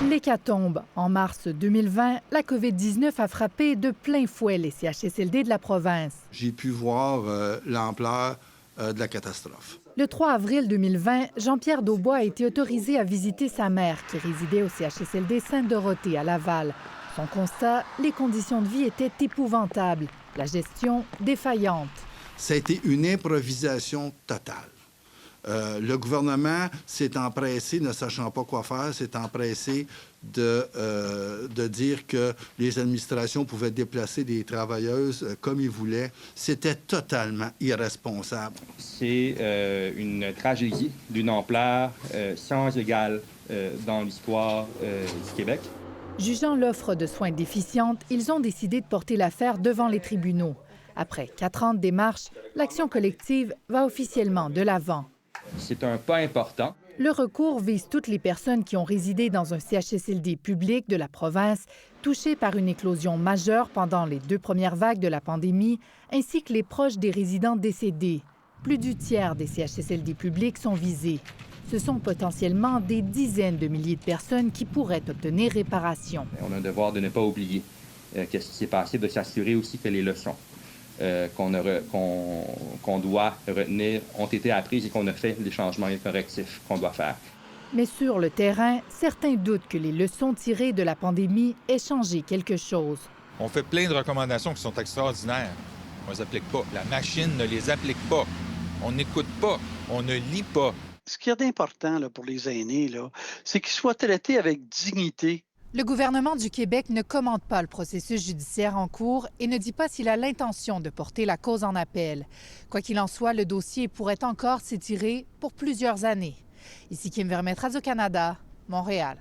L'hécatombe. En mars 2020, la COVID-19 a frappé de plein fouet les CHSLD de la province. J'ai pu voir l'ampleur de la catastrophe. Le 3 avril 2020, Jean-Pierre Daubois a été autorisé à visiter sa mère, qui résidait au CHSLD Sainte-Dorothée à Laval. Son constat, les conditions de vie étaient épouvantables, la gestion défaillante. Ça a été une improvisation totale. Le gouvernement s'est empressé, ne sachant pas quoi faire, s'est empressé de dire que les administrations pouvaient déplacer des travailleuses comme ils voulaient. C'était totalement irresponsable. C'est une tragédie d'une ampleur sans égale dans l'histoire du Québec. Jugeant l'offre de soins déficiente, ils ont décidé de porter l'affaire devant les tribunaux. Après 4 ans de démarche, l'action collective va officiellement de l'avant. C'est un pas important. Le recours vise toutes les personnes qui ont résidé dans un CHSLD public de la province touchées par une éclosion majeure pendant les 2 premières vagues de la pandémie, ainsi que les proches des résidents décédés. Plus du tiers des CHSLD publics sont visés. Ce sont potentiellement des dizaines de milliers de personnes qui pourraient obtenir réparation. On a un devoir de ne pas oublier qu'est-ce qui s'est passé, de s'assurer aussi que les leçons qu'on doit retenir ont été apprises et qu'on a fait les changements et les correctifs qu'on doit faire. Mais sur le terrain, certains doutent que les leçons tirées de la pandémie aient changé quelque chose. On fait plein de recommandations qui sont extraordinaires. On ne les applique pas. La machine ne les applique pas. On n'écoute pas. On ne lit pas. Ce qu'il y a d'important pour les aînés, c'est qu'ils soient traités avec dignité. Le gouvernement du Québec ne commente pas le processus judiciaire en cours et ne dit pas s'il a l'intention de porter la cause en appel. Quoi qu'il en soit, le dossier pourrait encore s'étirer pour plusieurs années. Ici Kim Vermette, Radio-Canada, Montréal.